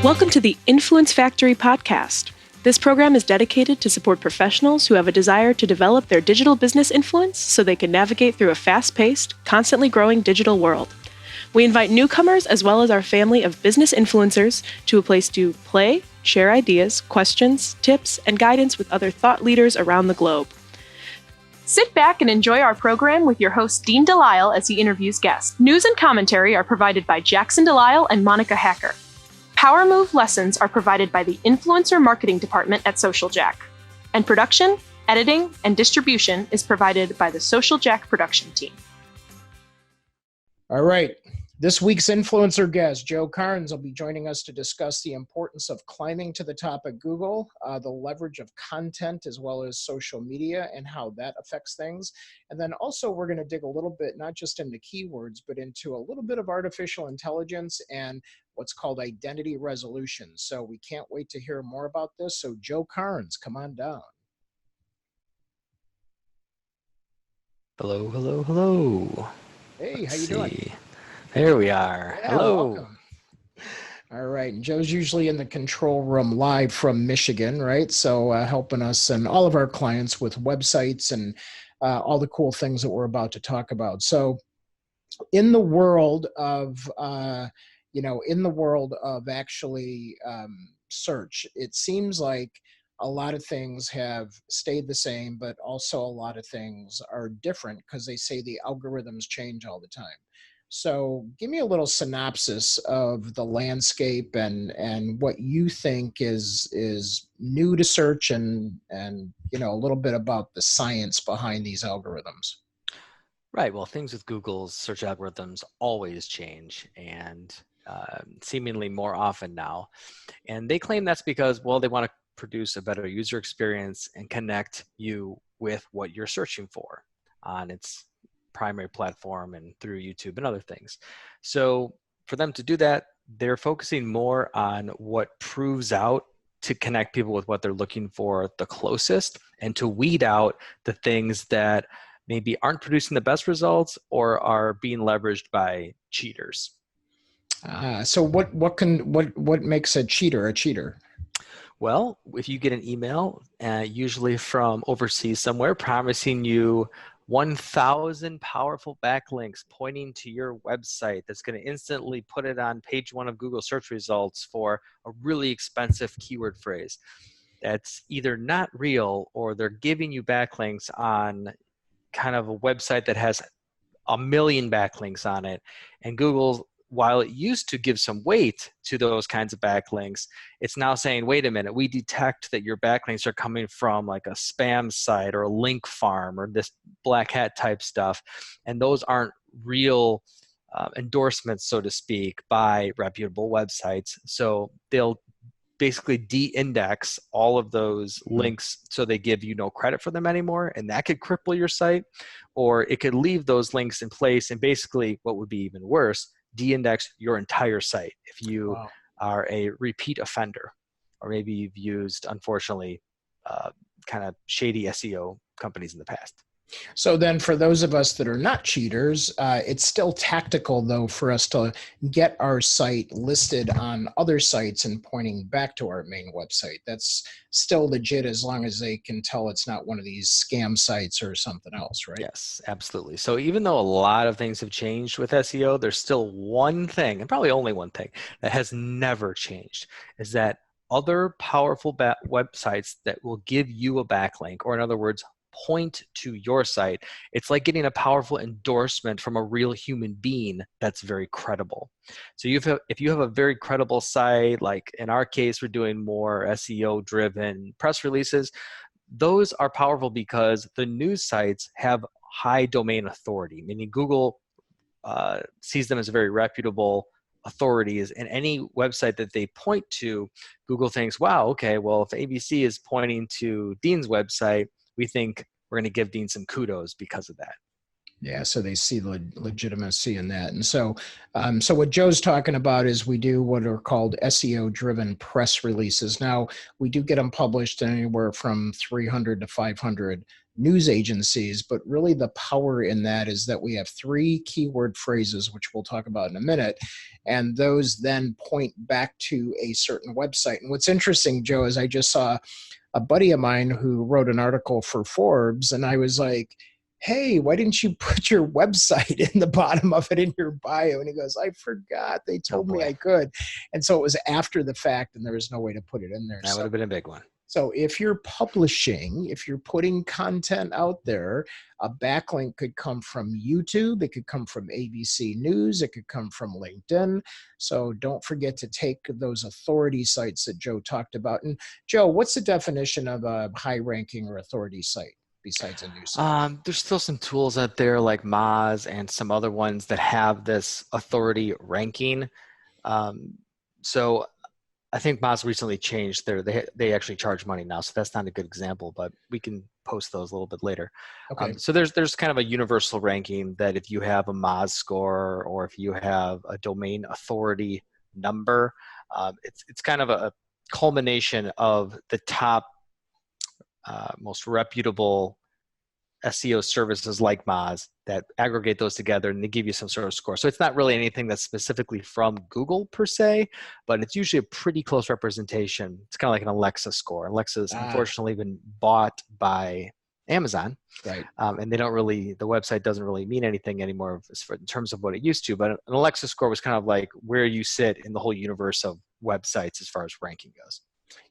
Welcome to the Influence Factory podcast. This program is dedicated to support professionals who have a desire to develop their digital business influence so they can navigate through a fast-paced, constantly growing digital world. We invite newcomers as well as our family of business influencers to a place to play, share ideas, questions, tips, and guidance with other thought leaders around the globe. Sit back and enjoy our program with your host, Dean Delisle, as he interviews guests. News and commentary are provided by Jackson Delisle and Monica Hacker. Power Move lessons are provided by the Influencer Marketing Department at Social Jack. And production, editing, and distribution is provided by the Social Jack production team. All right. This week's influencer guest, Joe Karns, will be joining us to discuss the importance of climbing to the top at Google, the leverage of content as well as social media and how that affects things. And then also we're going to dig a little bit, not just into keywords, but into a little bit of artificial intelligence and what's called identity resolution. So we can't wait to hear more about this. So Joe Karns, come on down. Hello, hello, hello. Hey, how you doing? There we are. Yeah, hello. Welcome. All right. And Joe's usually in the control room live from Michigan, right? So helping us and all of our clients with websites and all the cool things that we're about to talk about. So in the world of, actually search, it seems like a lot of things have stayed the same, but also a lot of things are different because they say the algorithms change all the time. So give me a little synopsis of the landscape and what you think is new to search and a little bit about the science behind these algorithms. Right. Well, things with Google's search algorithms always change and seemingly more often now. And they claim that's because, well, they want to produce a better user experience and connect you with what you're searching for on its primary platform and through YouTube and other things. So for them to do that, they're focusing more on what proves out to connect people with what they're looking for the closest and to weed out the things that maybe aren't producing the best results or are being leveraged by cheaters. So what makes a cheater a cheater? Well, if you get an email, usually from overseas somewhere, promising you 1,000 powerful backlinks pointing to your website that's going to instantly put it on page 1 of Google search results for a really expensive keyword phrase, that's either not real or they're giving you backlinks on kind of a website that has 1 million backlinks on it. And Google, while it used to give some weight to those kinds of backlinks, it's now saying, wait a minute, we detect that your backlinks are coming from like a spam site or a link farm or this black hat type stuff. And those aren't real endorsements, so to speak, by reputable websites. So they'll basically de-index all of those links so they give you no credit for them anymore, and that could cripple your site, or it could leave those links in place and basically, what would be even worse, de-index your entire site if you are a repeat offender, or maybe you've used, unfortunately, kind of shady SEO companies in the past. So then for those of us that are not cheaters, it's still tactical, though, for us to get our site listed on other sites and pointing back to our main website. That's still legit as long as they can tell it's not one of these scam sites or something else, right? Yes, absolutely. So even though a lot of things have changed with SEO, there's still one thing, and probably only one thing, that has never changed, is that other powerful websites that will give you a backlink, or in other words, point to your site, it's like getting a powerful endorsement from a real human being that's very credible. So if you have a very credible site, like in our case, we're doing more SEO driven press releases, those are powerful because the news sites have high domain authority, meaning Google sees them as very reputable authorities, and any website that they point to, Google thinks, wow, okay, well, if ABC is pointing to Dean's website, we think we're going to give Dean some kudos because of that. Yeah, so they see the legitimacy in that. And so what Joe's talking about is we do what are called SEO-driven press releases. Now, we do get them published anywhere from 300 to 500 news agencies, but really the power in that is that we have 3 keyword phrases, which we'll talk about in a minute, and those then point back to a certain website. And what's interesting, Joe, is I just saw a buddy of mine who wrote an article for Forbes, and I was like, hey, why didn't you put your website in the bottom of it in your bio? And he goes, I forgot. They told me I could. And so it was after the fact, and there was no way to put it in there. That would have been a big one. So if you're publishing, if you're putting content out there, a backlink could come from YouTube, it could come from ABC News, it could come from LinkedIn. So don't forget to take those authority sites that Joe talked about. And Joe, what's the definition of a high ranking or authority site besides a news site? There's still some tools out there like Moz and some other ones that have this authority ranking. So I think Moz recently changed they actually charge money now, so that's not a good example, but we can post those a little bit later. Okay. So there's kind of a universal ranking that if you have a Moz score or if you have a domain authority number, it's kind of a culmination of the top most reputable SEO services like Moz that aggregate those together and they give you some sort of score. So it's not really anything that's specifically from Google per se, but it's usually a pretty close representation. It's kind of like an Alexa score. Alexa's unfortunately been bought by Amazon. Right. And the website doesn't really mean anything anymore in terms of what it used to, but an Alexa score was kind of like where you sit in the whole universe of websites as far as ranking goes.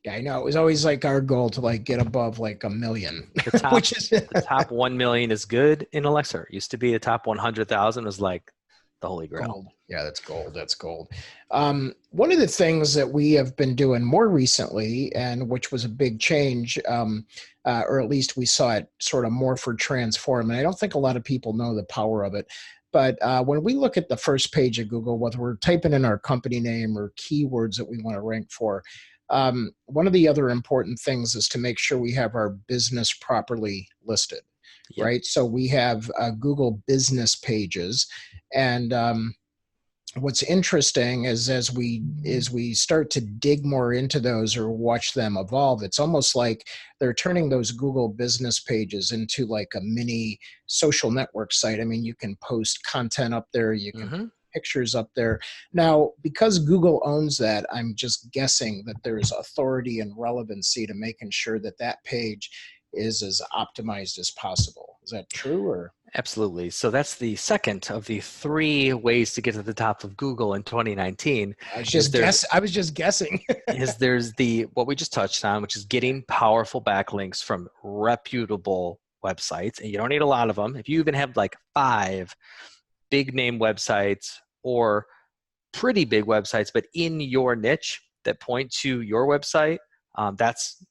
Yeah, I know. It was always like our goal to like get above like 1 million. The top, which is the top 1 million is good in Alexa. It used to be the top 100,000 was like the holy grail. Gold. Yeah, that's gold. That's gold. One of the things that we have been doing more recently, and which was a big change, or at least we saw it sort of morph or transform, and I don't think a lot of people know the power of it. But when we look at the first page of Google, whether we're typing in our company name or keywords that we want to rank for, one of the other important things is to make sure we have our business properly listed, right? So we have Google business pages, and what's interesting is as we start to dig more into those or watch them evolve, it's almost like they're turning those Google business pages into like a mini social network site. I mean, you can post content up there, you can pictures up there. Now, because Google owns that, I'm just guessing that there's authority and relevancy to making sure that that page is as optimized as possible. Is that true? Or absolutely. So that's the second of the 3 ways to get to the top of Google in 2019. I was just guessing. There's what we just touched on, which is getting powerful backlinks from reputable websites, and you don't need a lot of them. If you even have like 5 big name websites or pretty big websites, but in your niche that point to your website, that's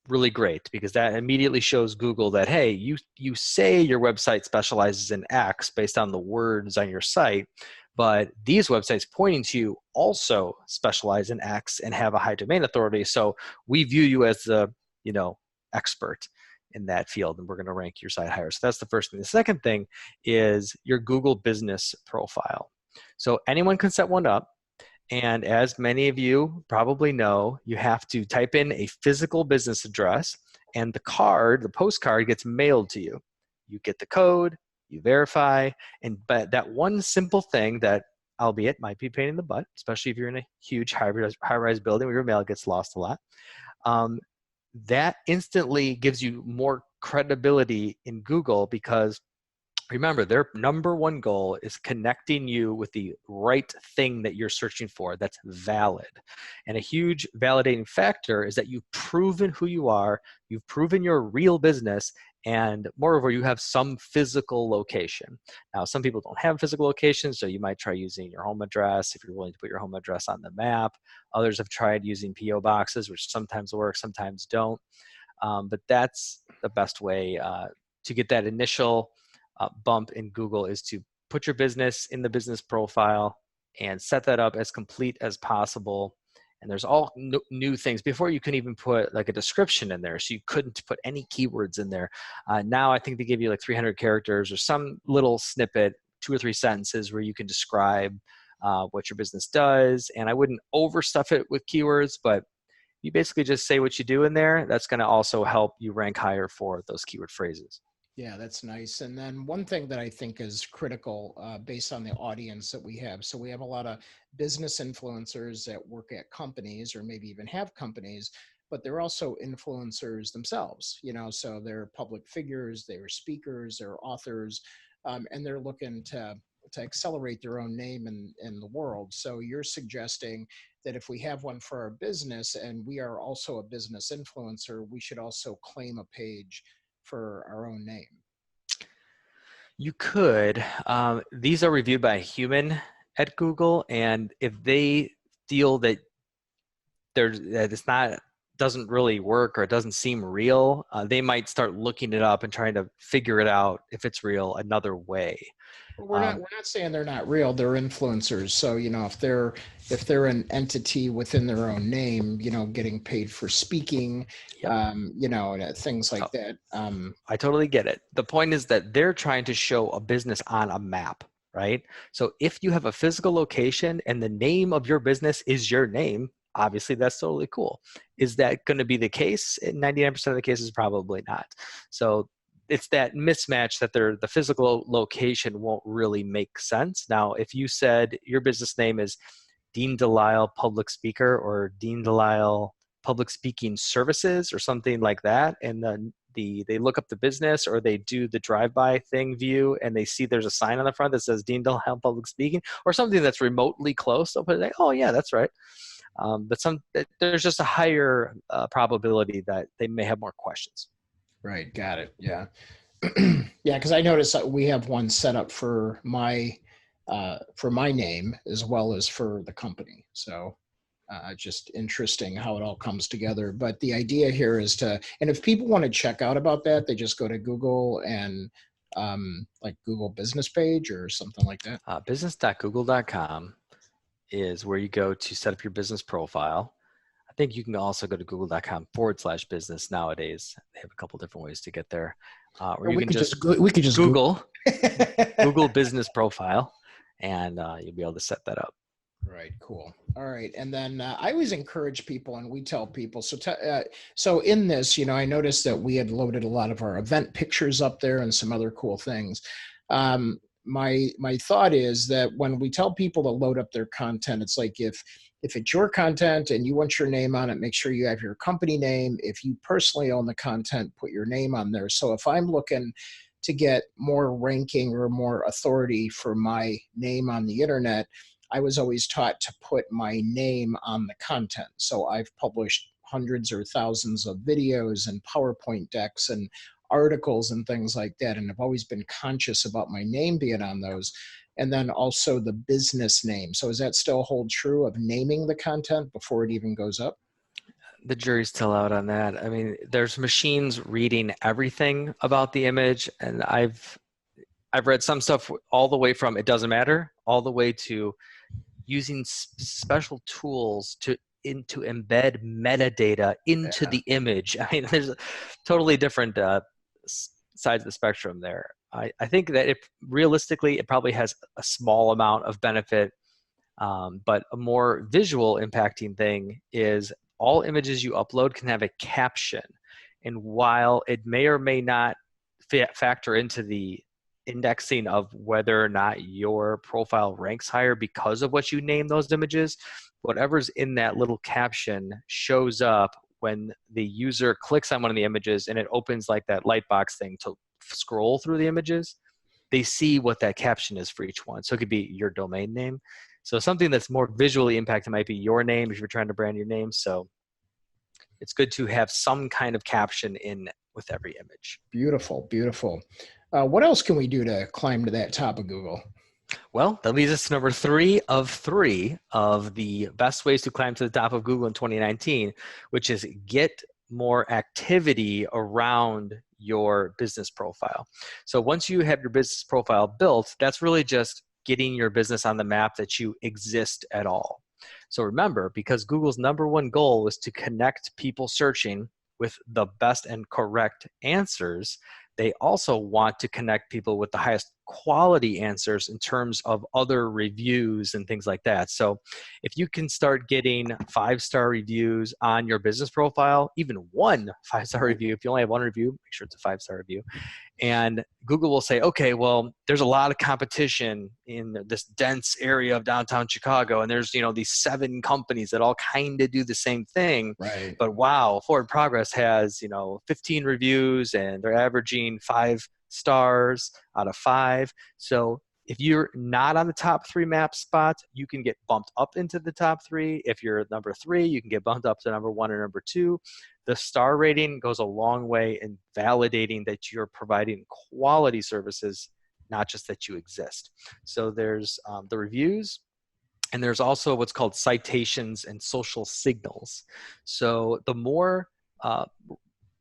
really great because that immediately shows Google that, hey, you say your website specializes in X based on the words on your site, but these websites pointing to you also specialize in X and have a high domain authority. So we view you as the, expert in that field, and we're going to rank your site higher. So that's the first thing. The second thing is your Google business profile. So anyone can set one up. And as many of you probably know, you have to type in a physical business address, and the postcard gets mailed to you. You get the code, you verify, but that one simple thing that, albeit might be a pain in the butt, especially if you're in a huge high-rise building where your mail gets lost a lot, that instantly gives you more credibility in Google because remember, their number one goal is connecting you with the right thing that you're searching for that's valid. And a huge validating factor is that you've proven who you are, you've proven your real business, and moreover, you have some physical location. Now, some people don't have physical locations, so you might try using your home address if you're willing to put your home address on the map. Others have tried using P.O. boxes, which sometimes work, sometimes don't. But that's the best way to get that initial bump in Google is to put your business in the business profile and set that up as complete as possible. And there's all new things. Before you can even put like a description in there, so you couldn't put any keywords in there. Now I think they give you like 300 characters or some little snippet, 2 or 3 sentences where you can describe what your business does. And I wouldn't overstuff it with keywords, but you basically just say what you do in there. That's going to also help you rank higher for those keyword phrases. Yeah, that's nice. And then one thing that I think is critical based on the audience that we have. So we have a lot of business influencers that work at companies or maybe even have companies, but they're also influencers themselves, so they're public figures, they're speakers, they're authors, and they're looking to accelerate their own name in the world. So you're suggesting that if we have one for our business and we are also a business influencer, we should also claim a page for our own name. You could. These are reviewed by a human at Google, and if they feel that doesn't really work or it doesn't seem real, they might start looking it up and trying to figure it out if it's real another way. We're not saying they're not real. They're influencers. So, if they're an entity within their own name, getting paid for speaking, Yep. Things like that. I totally get it. The point is that they're trying to show a business on a map, right? So if you have a physical location and the name of your business is your name, obviously that's totally cool. Is that going to be the case? In 99% of the cases, probably not. So it's that mismatch that the physical location won't really make sense. Now, if you said your business name is Dean Delisle Public Speaker or Dean Delisle Public Speaking Services or something like that, and then they look up the business or they do the drive-by thing view and they see there's a sign on the front that says Dean Delisle Public Speaking or something that's remotely close, they'll put it like, oh yeah, that's right. But there's just a higher probability that they may have more questions. Right. Got it. Yeah. Yeah. Because I noticed that we have one set up for my name as well as for the company. So just interesting how it all comes together. But the idea here is and if people want to check out about that, they just go to Google and like Google business page or something like that. Business.google.com is where you go to set up your business profile. I think you can also go to google.com/business nowadays. They have a couple different ways to get there. Or you can just Google Google business profile, and you'll be able to set that up. Right. Cool. All right. And then I always encourage people, and we tell people. So in this, I noticed that we had loaded a lot of our event pictures up there and some other cool things. My thought is that when we tell people to load up their content, it's like if it's your content and you want your name on it, make sure you have your company name. If you personally own the content, put your name on there. So if I'm looking to get more ranking or more authority for my name on the internet, I was always taught to put my name on the content. So I've published hundreds or thousands of videos and PowerPoint decks and articles and things like that. And I've always been conscious about my name being on those. And then also the business name. So does that still hold true of naming the content before it even goes up? The jury's still out on that. I mean, there's machines reading everything about the image, and I've read some stuff all the way from it doesn't matter, all the way to using special tools to embed metadata into the image. I mean, there's totally different sides of the spectrum there. I think that realistically, it probably has a small amount of benefit, but a more visual impacting thing is all images you upload can have a caption. And while it may or may not factor into the indexing of whether or not your profile ranks higher because of what you name those images, whatever's in that little caption shows up when the user clicks on one of the images and it opens like that lightbox thing to scroll through the images. They see what that caption is for each one. So it could be your domain name. So something that's more visually impacted might be your name if you're trying to brand your name. So it's good to have some kind of caption in with every image. Beautiful, beautiful. What else can we do to climb to that top of Google? Well, that leads us to number 3 of the best ways to climb to the top of Google in 2019, which is get more activity around your business profile. So once you have your business profile built, that's really just getting your business on the map that you exist at all. So remember, because Google's #1 goal is to connect people searching with the best and correct answers, they also want to connect people with the highest quality answers in terms of other reviews and things like that. So if you can start getting 5-star reviews on your business profile, even one 5-star review, if you only have one review, make sure it's a 5-star review. And Google will say, okay, well, there's a lot of competition in this dense area of downtown Chicago. And there's, these 7 companies that all kind of do the same thing. Right. But wow, Forward Progress has, 15 reviews and they're averaging 5 stars out of 5. So if you're not on the top 3 map spots, you can get bumped up into the top 3. If you're number 3, you can get bumped up to number 1 or number 2. The star rating goes a long way in validating that you're providing quality services, not just that you exist. So there's the reviews, and there's also what's called citations and social signals. So the more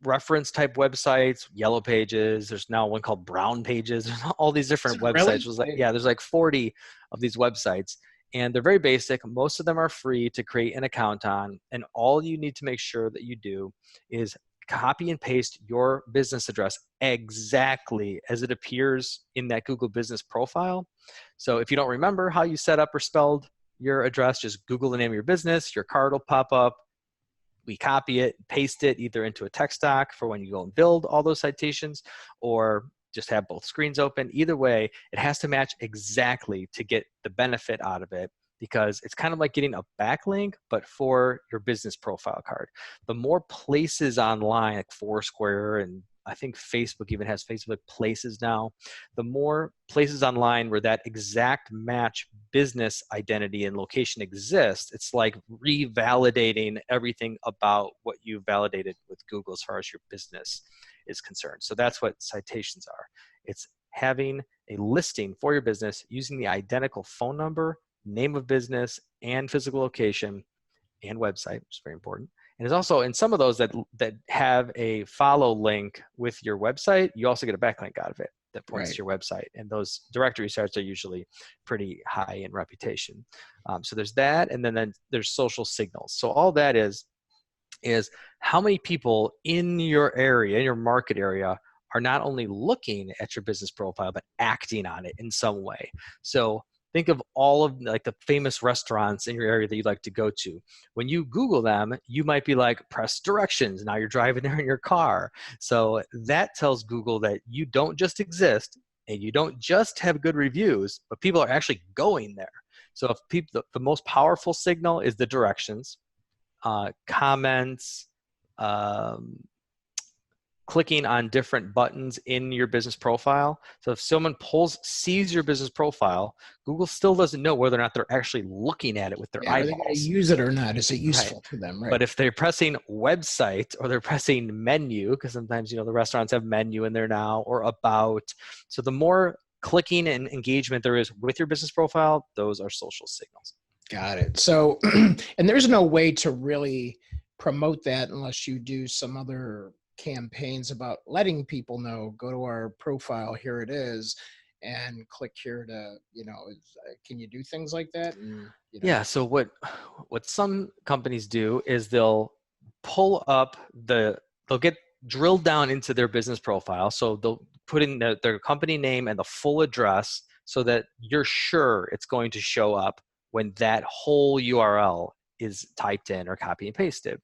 reference type websites, Yellow Pages, there's now one called Brown Pages, there's all these different websites. Really? There's like 40 of these websites, and they're very basic. Most of them are free to create an account on, and all you need to make sure that you do is copy and paste your business address exactly as it appears in that Google business profile. So if you don't remember how you set up or spelled your address, just Google the name of your business, your card will pop up. We copy it, paste it either into a text doc for when you go and build all those citations, or just have both screens open. Either way, it has to match exactly to get the benefit out of it, because it's kind of like getting a backlink, but for your business profile card. The more places online, like Foursquare, and I think Facebook even has Facebook Places now, the more places online where that exact match business identity and location exists, it's like revalidating everything about what you validated with Google as far as your business is concerned. So that's what citations are. It's having a listing for your business using the identical phone number, name of business, and physical location and website, which is very important. And it's also in some of those that have a follow link with your website, you also get a backlink out of it that points to your website. And those directory sites are usually pretty high in reputation. So there's that, and then there's social signals. So all that is how many people in your area, in your market area, are not only looking at your business profile, but acting on it in some way. So think of all of like the famous restaurants in your area that you'd like to go to. When you Google them, you might be like, press directions. Now you're driving there in your car. So that tells Google that you don't just exist and you don't just have good reviews, but people are actually going there. So if people, the most powerful signal is the directions, comments, clicking on different buttons in your business profile. So if someone sees your business profile, Google still doesn't know whether or not they're actually looking at it with their eyeballs. Are they going to use it or not? Is it useful to them? Right. But if they're pressing website or they're pressing menu, because sometimes, the restaurants have menu in there now, or about. So the more clicking and engagement there is with your business profile, those are social signals. Got it. So, and there's no way to really promote that unless you do some other campaigns about letting people know, go to our profile, here it is, and click here to, can you do things like that? And, Yeah. So what some companies do is they'll pull up they'll get drilled down into their business profile. So they'll put in their company name and the full address so that you're sure it's going to show up when that whole URL is typed in or copy and pasted.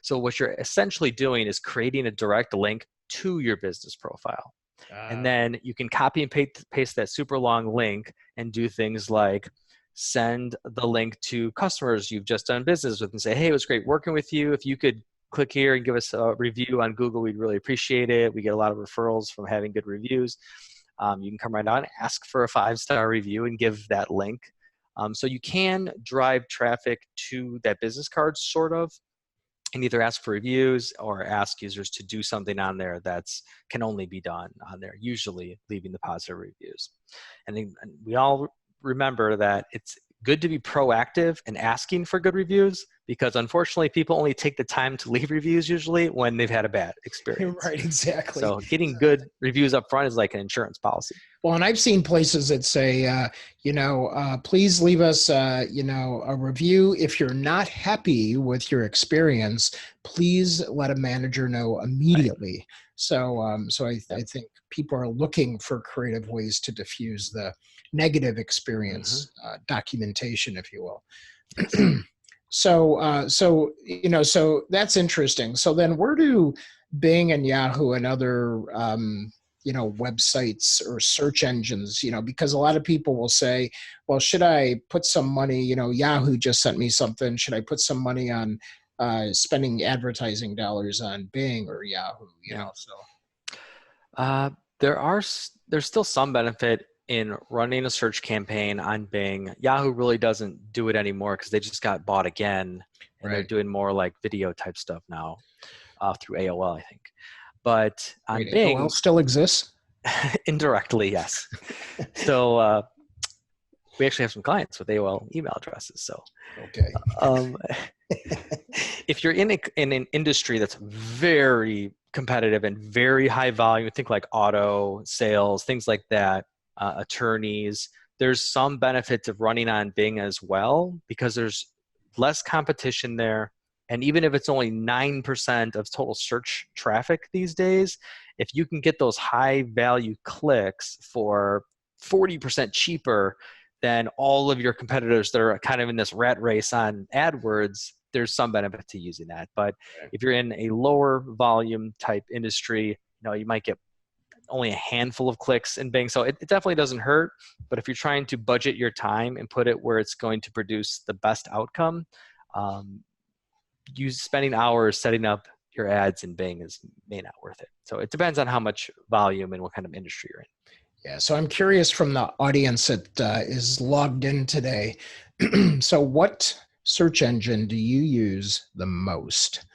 So what you're essentially doing is creating a direct link to your business profile. And then you can copy and paste that super long link and do things like send the link to customers you've just done business with and say, hey, it was great working with you. If you could click here and give us a review on Google, we'd really appreciate it. We get a lot of referrals from having good reviews. You can come right on, ask for a 5-star review and give that link. So you can drive traffic to that business card, sort of, and either ask for reviews or ask users to do something on there that's can only be done on there, usually leaving the positive reviews. And we all remember that it's good to be proactive and asking for good reviews, because unfortunately people only take the time to leave reviews usually when they've had a bad experience. Right, exactly. So getting good reviews up front is like an insurance policy. Well, and I've seen places that say, please leave us, a review. If you're not happy with your experience, please let a manager know immediately. Right. So I think people are looking for creative ways to diffuse the negative experience, documentation, if you will. So that's interesting. So then where do Bing and Yahoo and other websites or search engines, because a lot of people will say, well, should I put some money, Yahoo just sent me something. Should I put some money on spending advertising dollars on Bing or Yahoo, There's still some benefit in running a search campaign on Bing. Yahoo really doesn't do it anymore because they just got bought again, and they're doing more like video type stuff now through AOL, I think. But on Bing, AOL still exists? Indirectly, yes. So we actually have some clients with AOL email addresses. So, if you're in an industry that's very competitive and very high volume, think like auto sales, things like that, attorneys, there's some benefits of running on Bing as well because there's less competition there. And even if it's only 9% of total search traffic these days, if you can get those high value clicks for 40% cheaper than all of your competitors that are kind of in this rat race on AdWords, there's some benefit to using that. But if you're in a lower volume type industry, you might get only a handful of clicks in Bing. So it definitely doesn't hurt. But if you're trying to budget your time and put it where it's going to produce the best outcome, spending hours setting up your ads in Bing may not worth it. So it depends on how much volume and what kind of industry you're in. Yeah, so I'm curious from the audience that is logged in today. So what search engine do you use the most?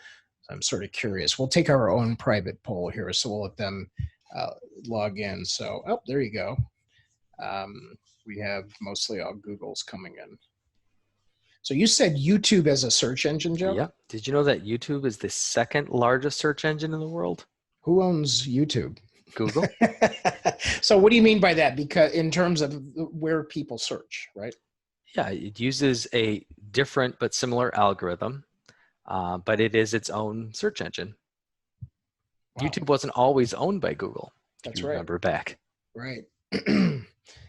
I'm sort of curious. We'll take our own private poll here, so we'll let them log in. So, there you go. We have mostly all Google's coming in. So you said YouTube as a search engine, Joe? Yep. Did you know that YouTube is the second largest search engine in the world? Who owns YouTube? Google. So what do you mean by that? Because in terms of where people search, right? Yeah, it uses a different but similar algorithm, but it is its own search engine. Wow. YouTube wasn't always owned by Google. That's right. Remember back. Right.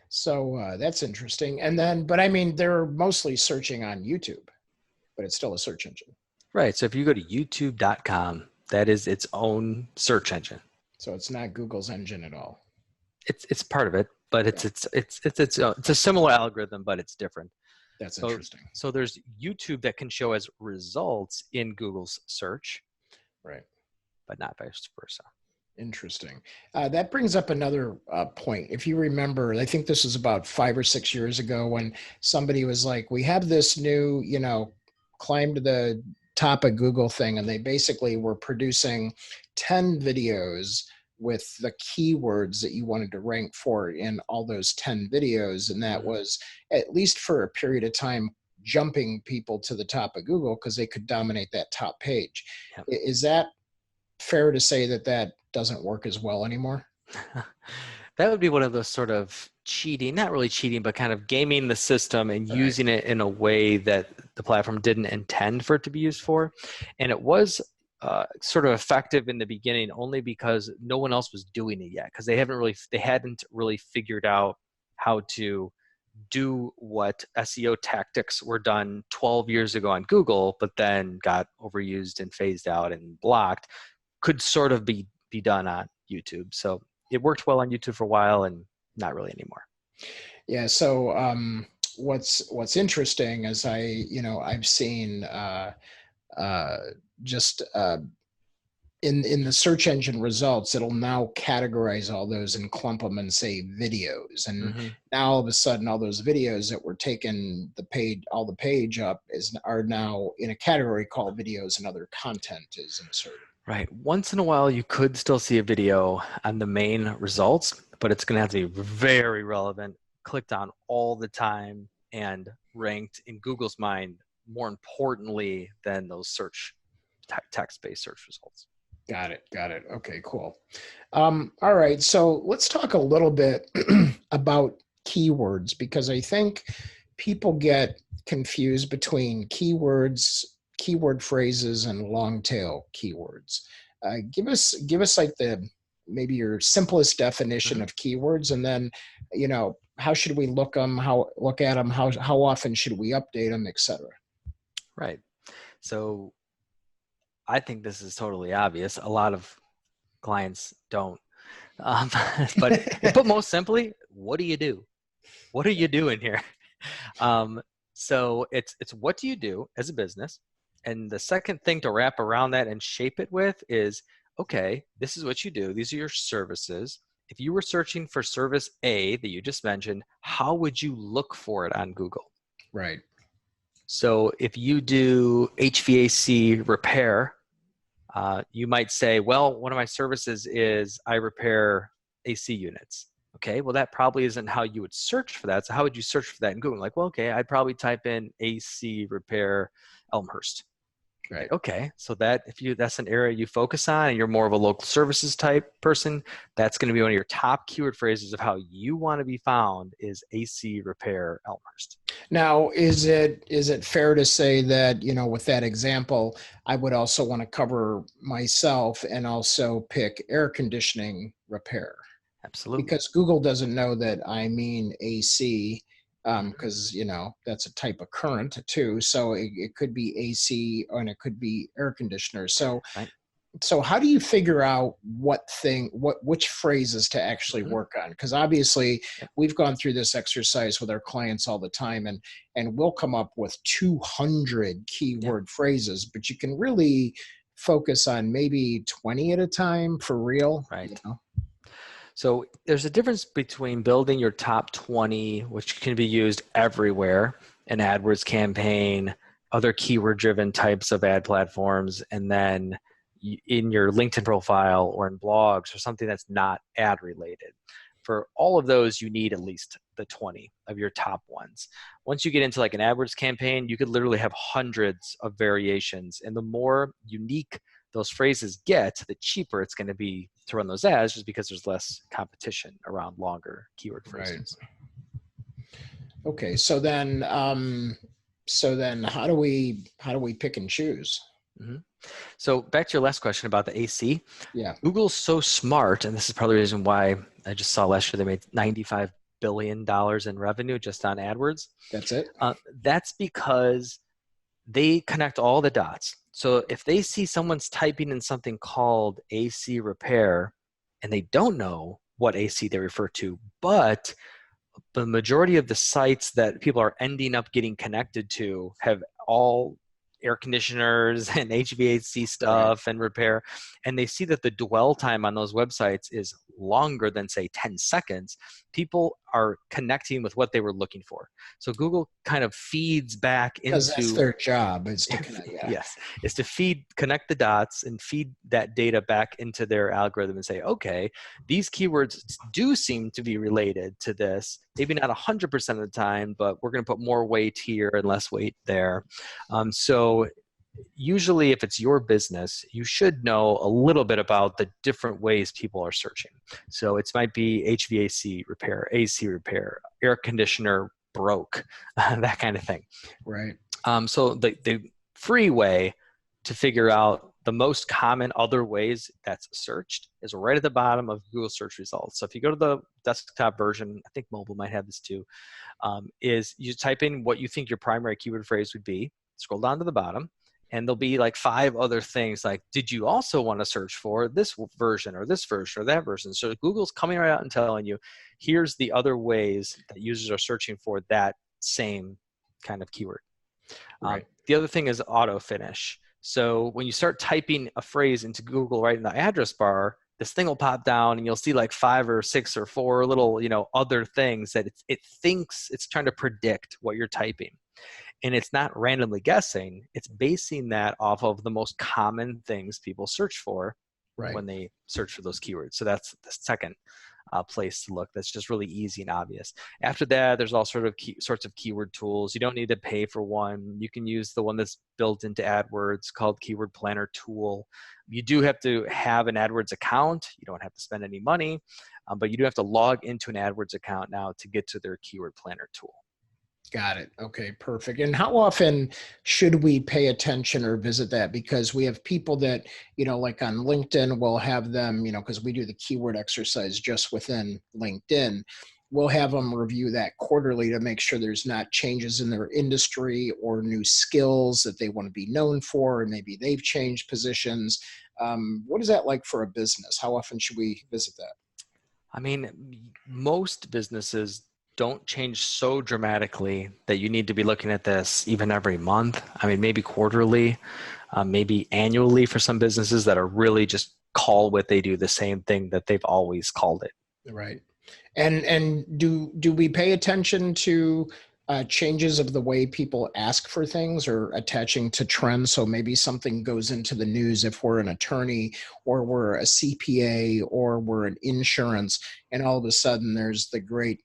So that's interesting. And then, but I mean, they're mostly searching on YouTube, but it's still a search engine. Right. So if you go to youtube.com, that is its own search engine. So it's not Google's engine at all. It's part of it, but it's a similar algorithm, but it's different. That's interesting. So there's YouTube that can show as results in Google's search. Right. But not vice versa. Interesting. That brings up another point. If you remember, I think this was about 5 or 6 years ago when somebody was like, we have this new, climb to the top of Google thing. And they basically were producing 10 videos with the keywords that you wanted to rank for in all those 10 videos. And that was, at least for a period of time, jumping people to the top of Google because they could dominate that top page. Yep. Is that fair to say that doesn't work as well anymore? That would be one of those sort of cheating, not really cheating, but kind of gaming the system and using it in a way that the platform didn't intend for it to be used for. And it was sort of effective in the beginning only because no one else was doing it yet, because they hadn't really figured out how to do what SEO tactics were done 12 years ago on Google, but then got overused and phased out and blocked, could sort of be done on YouTube. So it worked well on YouTube for a while and not really anymore. Yeah. So what's interesting is I've seen in the search engine results, it'll now categorize all those and clump them and say videos. And now all of a sudden, all those videos that were taking the page up are now in a category called videos and other content is inserted. Right. Once in a while, you could still see a video on the main results, but it's going to have to be very relevant, clicked on all the time, and ranked in Google's mind more importantly than those search text-based search results. Got it. Okay, cool. All right, so let's talk a little bit about keywords, because I think people get confused between keywords, keyword phrases, and long tail keywords. Give us like maybe your simplest definition of keywords, and then, how should we look at them? How often should we update them, etc. Right. So I think this is totally obvious. A lot of clients don't. But put most simply, what do you do? What are you doing here? So it's what do you do as a business? And the second thing to wrap around that and shape it with is, okay, this is what you do. These are your services. If you were searching for service A that you just mentioned, how would you look for it on Google? Right. So if you do HVAC repair, you might say, well, one of my services is I repair AC units. Okay, well, that probably isn't how you would search for that. So how would you search for that in Google? Like, well, okay, I'd probably type in AC repair Elmhurst. Right. Okay, so that's an area you focus on and you're more of a local services type person, that's going to be one of your top keyword phrases of how you want to be found is AC repair Elmhurst. Now, is it fair to say that, with that example, I would also want to cover myself and also pick air conditioning repair? Absolutely. Because Google doesn't know that I mean AC, because that's a type of current too. So it could be AC and it could be air conditioner. So right. So how do you figure out which phrases to actually work on? Because obviously we've gone through this exercise with our clients all the time, and we'll come up with 200 keyword phrases, but you can really focus on maybe 20 at a time for real. Right. So there's a difference between building your top 20, which can be used everywhere, an AdWords campaign, other keyword-driven types of ad platforms, and then in your LinkedIn profile or in blogs or something that's not ad related. For all of those, you need at least the 20 of your top ones. Once you get into like an AdWords campaign, you could literally have hundreds of variations. And the more unique those phrases get, the cheaper it's going to be to run those ads, just because there's less competition around longer keyword phrases. Right. Okay, so then how do we pick and choose? Mm-hmm. So back to your last question about the AC. Yeah. Google's so smart, and this is probably the reason why I just saw last year they made $95 billion in revenue just on AdWords. That's it? That's because they connect all the dots. So if they see someone's typing in something called AC repair, and they don't know what AC they refer to, but the majority of the sites that people are ending up getting connected to have all air conditioners and HVAC stuff and repair, and they see that the dwell time on those websites is longer than say 10 seconds, people are connecting with what they were looking for. So Google kind of feeds back into— because that's their job, is to connect. Yes, is to connect the dots and feed that data back into their algorithm and say, okay, these keywords do seem to be related to this, maybe not 100% of the time, but we're going to put more weight here and less weight there. So usually if it's your business, you should know a little bit about the different ways people are searching. So it might be HVAC repair, AC repair, air conditioner broke, that kind of thing. Right. So the free way to figure out the most common other ways that's searched is right at the bottom of Google search results. So if you go to the desktop version, I think mobile might have this too, is you type in what you think your primary keyword phrase would be, scroll down to the bottom, and there'll be like 5 other things like, did you also want to search for this version or this version or that version? So Google's coming right out and telling you, here's the other ways that users are searching for that same kind of keyword. Right. The other thing is auto finish. So when you start typing a phrase into Google right in the address bar, this thing will pop down and you'll see like 5 or 6 or 4 little, other things that it thinks it's trying to predict what you're typing. And it's not randomly guessing, it's basing that off of the most common things people search for when they search for those keywords. So that's the second place to look. That's just really easy and obvious. After that, there's all sorts of keyword tools. You don't need to pay for one. You can use the one that's built into AdWords called Keyword Planner Tool. You do have to have an AdWords account. You don't have to spend any money, but you do have to log into an AdWords account now to get to their Keyword Planner tool. Got it. Okay, perfect. And how often should we pay attention or visit that? Because we have people that, like on LinkedIn, we'll have them, because we do the keyword exercise just within LinkedIn, we'll have them review that quarterly to make sure there's not changes in their industry or new skills that they want to be known for, and maybe they've changed positions. What is that like for a business? How often should we visit that? I mean, most businesses don't change so dramatically that you need to be looking at this even every month. I mean, maybe quarterly, maybe annually for some businesses that are really just call what they do the same thing that they've always called it. Right. And do we pay attention to changes of the way people ask for things or attaching to trends? So maybe something goes into the news if we're an attorney or we're a CPA or we're an insurance, and all of a sudden there's the great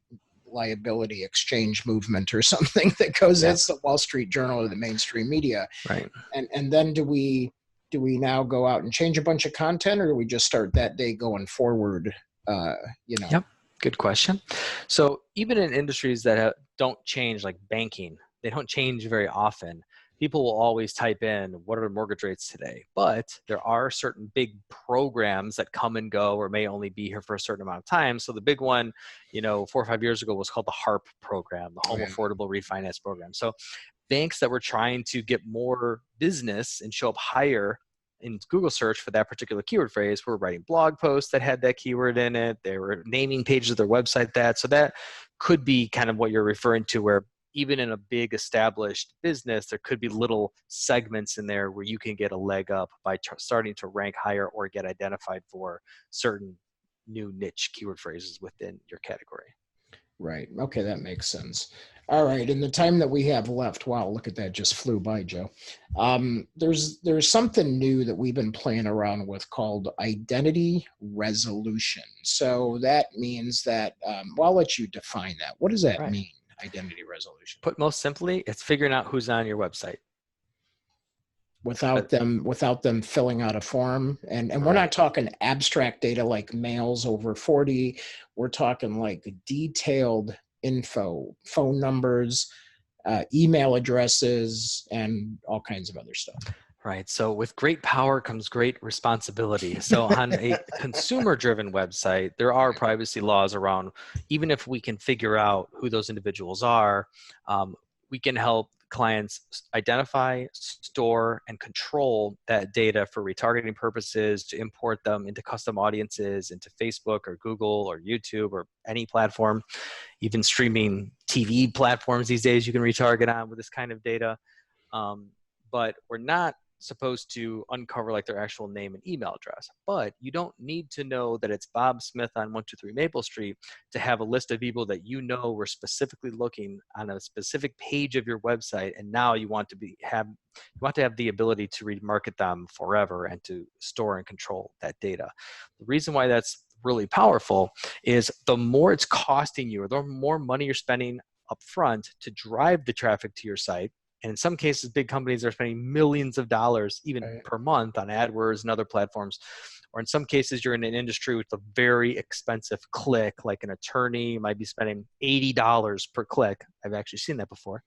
liability exchange movement or something that goes into the Wall Street Journal or the mainstream media. Right. And then do we now go out and change a bunch of content, or do we just start that day going forward? Yep. Good question. So even in industries that don't change, like banking, they don't change very often. People will always type in, what are mortgage rates today? But there are certain big programs that come and go or may only be here for a certain amount of time. So the big one, 4 or 5 years ago was called the HARP program, the Home Affordable Refinance Program. So banks that were trying to get more business and show up higher in Google search for that particular keyword phrase were writing blog posts that had that keyword in it. They were naming pages of their website that. So that could be kind of what you're referring to, where even in a big established business, there could be little segments in there where you can get a leg up by starting to rank higher or get identified for certain new niche keyword phrases within your category. Right. Okay, that makes sense. All right. In the time that we have left, wow, look at that, just flew by, Joe. There's something new that we've been playing around with called identity resolution. So that means that, well, I'll let you define that. What does that mean, identity resolution? Put most simply, it's figuring out who's on your website. Without them filling out a form. And we're not talking abstract data like males over 40. We're talking like detailed info, phone numbers, email addresses, and all kinds of other stuff. Right. So with great power comes great responsibility. So on a consumer-driven website, there are privacy laws around, even if we can figure out who those individuals are, we can help clients identify, store, and control that data for retargeting purposes, to import them into custom audiences, into Facebook or Google or YouTube or any platform, even streaming TV platforms these days you can retarget on with this kind of data. But we're not supposed to uncover like their actual name and email address. But you don't need to know that it's Bob Smith on 123 Maple Street to have a list of people that were specifically looking on a specific page of your website, and now you want to have the ability to remarket them forever and to store and control that data. The reason why that's really powerful is the more it's costing you, or the more money you're spending up front to drive the traffic to your site. And in some cases, big companies are spending millions of dollars even per month on AdWords and other platforms. Or in some cases, you're in an industry with a very expensive click, like an attorney might be spending $80 per click. I've actually seen that before.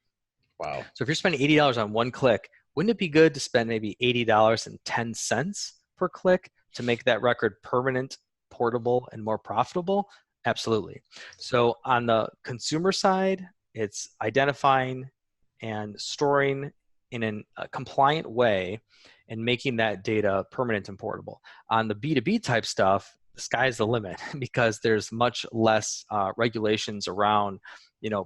Wow. So if you're spending $80 on one click, wouldn't it be good to spend maybe $80.10 per click to make that record permanent, portable, and more profitable? Absolutely. So on the consumer side, it's identifying and storing in a compliant way and making that data permanent and portable. On the B2B type stuff, the sky's the limit because there's much less regulations around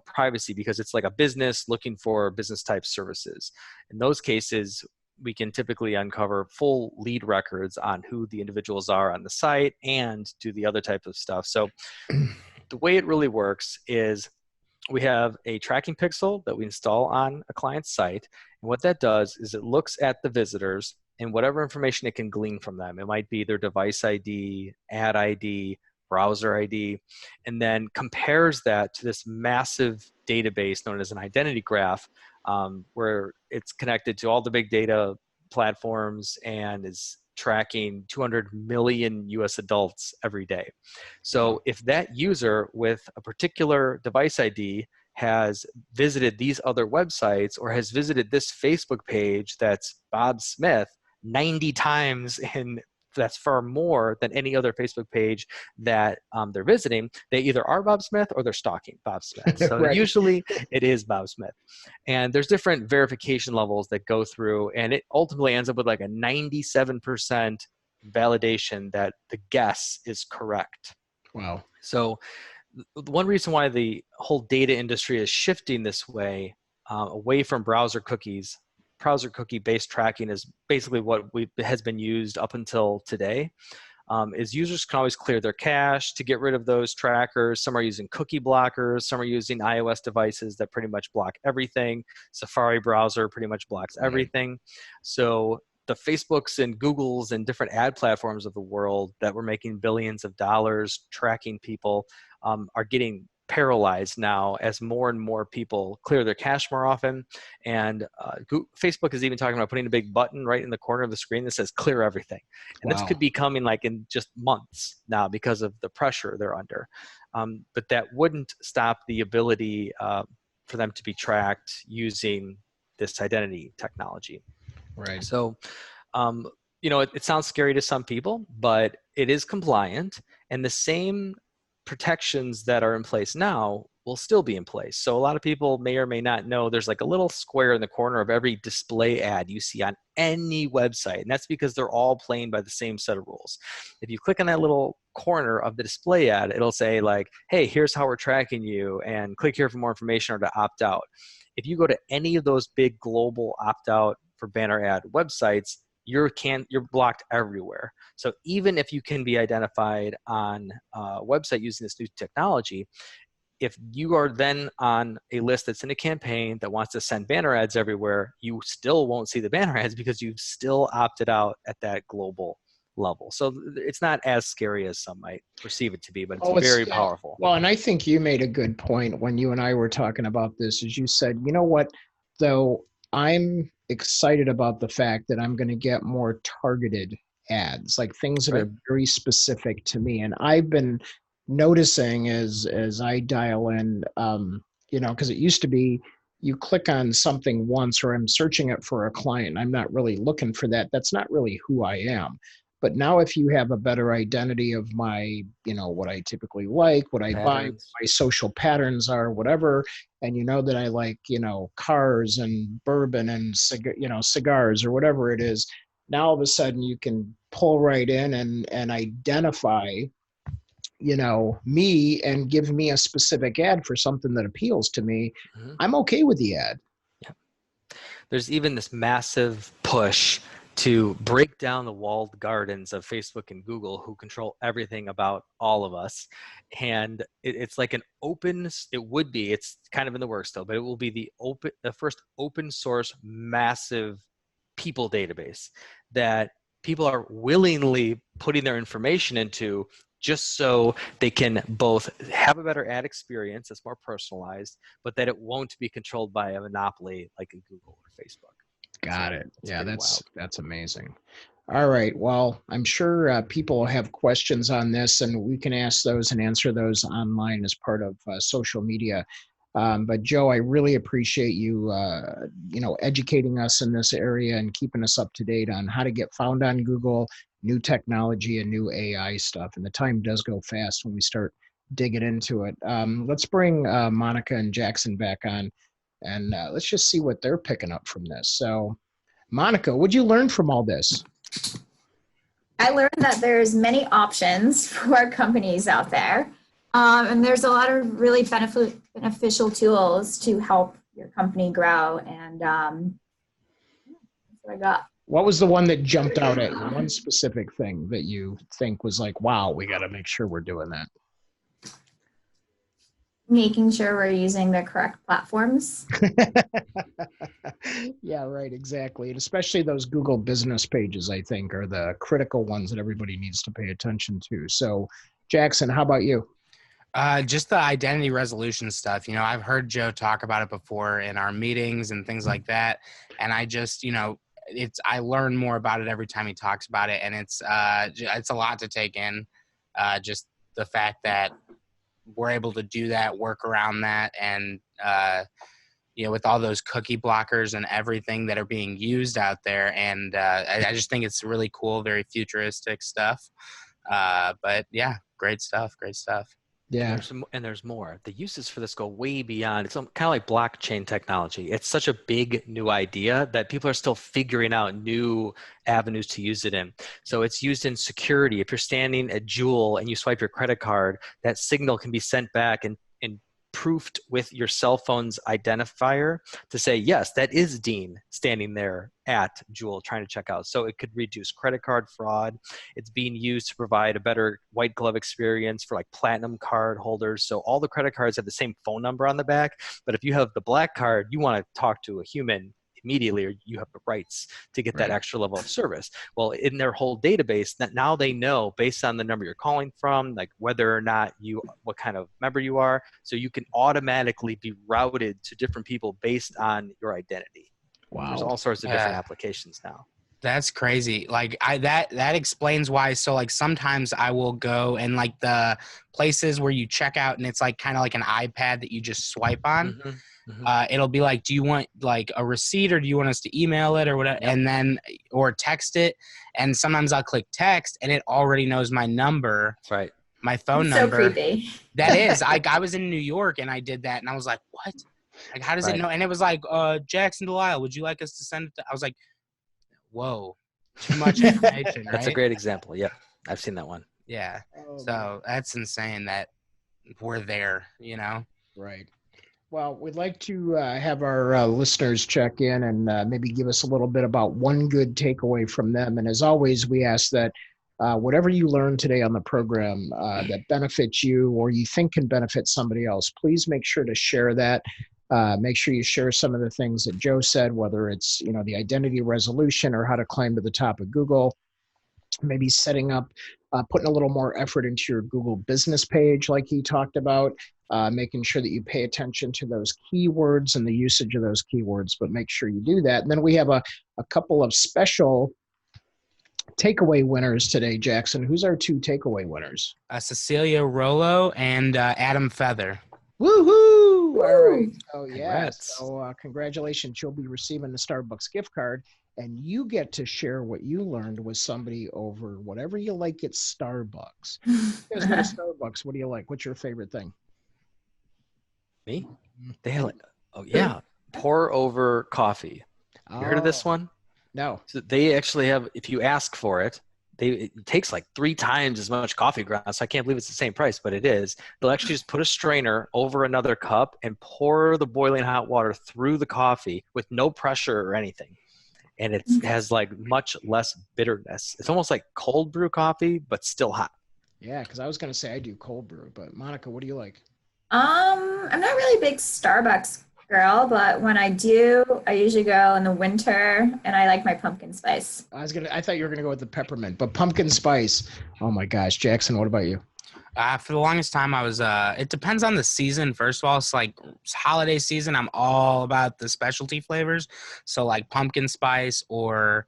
privacy, because it's like a business looking for business type services. In those cases, we can typically uncover full lead records on who the individuals are on the site and do the other type of stuff. So the way it really works is we have a tracking pixel that we install on a client's site. And what that does is it looks at the visitors and whatever information it can glean from them. It might be their device ID, ad ID, browser ID, and then compares that to this massive database known as an identity graph, where it's connected to all the big data platforms and is tracking 200 million US adults every day. So if that user with a particular device ID has visited these other websites or has visited this Facebook page that's Bob Smith 90 times, and that's far more than any other Facebook page that they're visiting, they either are Bob Smith or they're stalking Bob Smith. So Right. usually it is Bob Smith. And there's different verification levels that go through, and it ultimately ends up with like a 97% validation that the guess is correct. Wow. So one reason why the whole data industry is shifting this way, away from browser cookies, browser cookie-based tracking is basically what has been used up until today, is users can always clear their cache to get rid of those trackers. Some are using cookie blockers. Some are using iOS devices that pretty much block everything. Safari browser pretty much blocks everything. So the Facebooks and Googles and different ad platforms of the world that were making billions of dollars tracking people are getting paralyzed now as more and more people clear their cache more often. And Facebook is even talking about putting a big button right in the corner of the screen that says clear everything. And this could be coming like in just months now because of the pressure they're under. But that wouldn't stop the ability for them to be tracked using this identity technology. Right. So, it sounds scary to some people, but it is compliant, and the same protections that are in place now will still be in place. So a lot of people may or may not know there's like a little square in the corner of every display ad you see on any website, and that's because they're all playing by the same set of rules. If you click on that little corner of the display ad, it'll say like, hey, here's how we're tracking you, and click here for more information or to opt out. If you go to any of those big global opt-out for banner ad websites, you're blocked everywhere. So even if you can be identified on a website using this new technology, if you are then on a list that's in a campaign that wants to send banner ads everywhere, you still won't see the banner ads because you've still opted out at that global level. So it's not as scary as some might perceive it to be, but it's very powerful. Well, and I think you made a good point when you and I were talking about this, as you said, you know what, though, I'm excited about the fact that I'm going to get more targeted ads, like things that are very specific to me. And I've been noticing as I dial in, because it used to be you click on something once, or I'm searching it for a client, I'm not really looking for that. That's not really who I am. But now if you have a better identity of my, what I typically like, what I buy, what my social patterns are, whatever, and you know that I like, cars and bourbon and cigars or whatever it is, now all of a sudden you can pull right in and identify, me and give me a specific ad for something that appeals to me. Mm-hmm. I'm okay with the ad. Yeah. There's even this massive push to break down the walled gardens of Facebook and Google, who control everything about all of us. And it's like it's kind of in the works though, but it will be the first open source massive people database that people are willingly putting their information into, just so they can both have a better ad experience that's more personalized, but that it won't be controlled by a monopoly like a Google or Facebook. Got it. Yeah, that's amazing. All right. Well, I'm sure people have questions on this, and we can ask those and answer those online as part of social media. But Joe, I really appreciate you, educating us in this area and keeping us up to date on how to get found on Google, new technology and new AI stuff. And the time does go fast when we start digging into it. Let's bring Monica and Jackson back on, and let's just see what they're picking up from this. So, Monica, what'd you learn from all this? I learned that there's many options for companies out there. And there's a lot of really beneficial tools to help your company grow. And that's what I got. What was the one that jumped out at you? One specific thing that you think was like, wow, we got to make sure we're doing that. Making sure we're using the correct platforms. Yeah, right, exactly. And especially those Google business pages, I think, are the critical ones that everybody needs to pay attention to. So Jackson, how about you? Just the identity resolution stuff. I've heard Joe talk about it before in our meetings and things like that. And I just, I learn more about it every time he talks about it. And it's a lot to take in. Just the fact that we're able to do that, work around that. And, with all those cookie blockers and everything that are being used out there. And I just think it's really cool, very futuristic stuff. But yeah, great stuff. Yeah. And there's more. The uses for this go way beyond. It's kind of like blockchain technology. It's such a big new idea that people are still figuring out new avenues to use it in. So it's used in security. If you're standing at Jewel and you swipe your credit card, that signal can be sent back and proofed with your cell phone's identifier to say, yes, that is Dean standing there at Jewel trying to check out. So it could reduce credit card fraud. It's being used to provide a better white glove experience for like platinum card holders. So all the credit cards have the same phone number on the back, but if you have the black card, you want to talk to a human immediately, or you have the rights to get that extra level of service. Well, in their whole database, that now they know based on the number you're calling from, like whether or not what kind of member you are. So you can automatically be routed to different people based on your identity. Wow. There's all sorts of different applications now. That's crazy. Like that explains why. So like sometimes I will go and like the places where you check out and it's like kind of like an iPad that you just swipe on. Mm-hmm. It'll be like, do you want like a receipt or do you want us to email it or whatever? Yep. And then, or text it. And sometimes I'll click text and it already knows my number. That's right. My phone So number. creepy. That is. I was in New York and I did that and I was like, what? Like, how does it know? And it was like, Jackson to Laila, would you like us to send it? I was like, whoa, too much information, right? That's a great example. Yep. I've seen that one. Yeah. Oh, So that's insane that we're there, Right. Well, we'd like to have our listeners check in and maybe give us a little bit about one good takeaway from them. And as always, we ask that whatever you learned today on the program that benefits you or you think can benefit somebody else, please make sure to share that. Make sure you share some of the things that Joe said, whether it's, the identity resolution or how to climb to the top of Google, maybe setting up, putting a little more effort into your Google business page like he talked about, making sure that you pay attention to those keywords and the usage of those keywords, but make sure you do that. And then we have a couple of special takeaway winners today, Jackson. Who's our two takeaway winners? Cecilia Rollo and Adam Feather. Woohoo! All right. Oh, yeah. Congrats. So congratulations. You'll be receiving the Starbucks gift card, and you get to share what you learned with somebody over whatever you like at Starbucks. You guys go to Starbucks. What do you like? What's your favorite thing? Me? They have pour over coffee. You heard of this one? No. So they actually have, if you ask for it, it takes like 3 times as much coffee ground. So I can't believe it's the same price, but it is. They'll actually just put a strainer over another cup and pour the boiling hot water through the coffee with no pressure or anything. And it has like much less bitterness. It's almost like cold brew coffee, but still hot. Yeah, because I was going to say I do cold brew, but Monica, what do you like? I'm not really a big Starbucks girl, but when I do, I usually go in the winter, and I like my pumpkin spice. I thought you were gonna go with the peppermint, but pumpkin spice. Oh my gosh, Jackson, what about you? For the longest time, I was. It depends on the season. First of all, it's like holiday season. I'm all about the specialty flavors. So like pumpkin spice or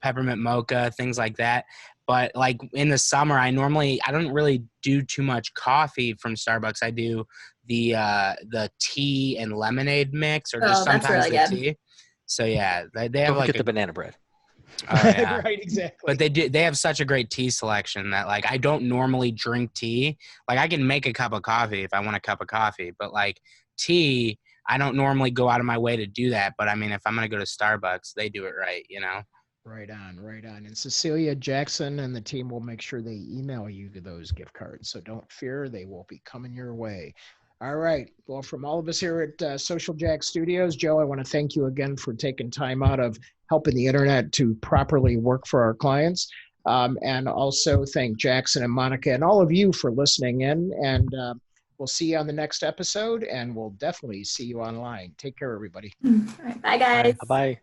peppermint mocha, things like that. But like in the summer, I don't really do too much coffee from Starbucks. I do the tea and lemonade mix, or just sometimes the tea. So yeah, they have like the banana bread. Oh, yeah. Right, exactly. But they have such a great tea selection that like I don't normally drink tea. Like I can make a cup of coffee if I want a cup of coffee, but like tea, I don't normally go out of my way to do that. But I mean, if I'm gonna go to Starbucks, they do it right, Right on, right on. And Cecilia, Jackson, and the team will make sure they email you those gift cards. So don't fear, they will be coming your way. All right. Well, from all of us here at Social Jack Studios, Joe, I want to thank you again for taking time out of helping the internet to properly work for our clients. And also thank Jackson and Monica and all of you for listening in. And we'll see you on the next episode, and we'll definitely see you online. Take care, everybody. All right, bye, guys. Bye-bye.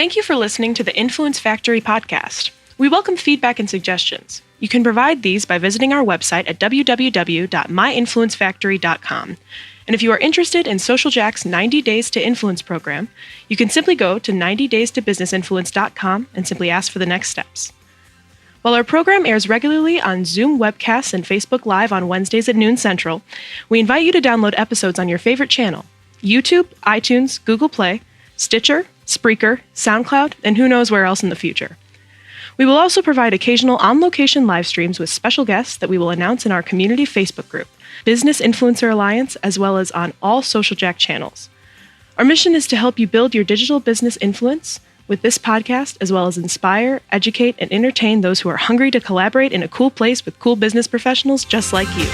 Thank you for listening to the Influence Factory podcast. We welcome feedback and suggestions. You can provide these by visiting our website at www.myinfluencefactory.com. And if you are interested in Social Jack's 90 Days to Influence program, you can simply go to 90daystobusinessinfluence.com and simply ask for the next steps. While our program airs regularly on Zoom webcasts and Facebook Live on Wednesdays at noon Central, we invite you to download episodes on your favorite channel: YouTube, iTunes, Google Play, Stitcher, Spreaker, SoundCloud, and who knows where else in the future. We will also provide occasional on-location live streams with special guests that we will announce in our community Facebook group, Business Influencer Alliance, as well as on all Social Jack channels. Our mission is to help you build your digital business influence with this podcast, as well as inspire, educate, and entertain those who are hungry to collaborate in a cool place with cool business professionals just like you.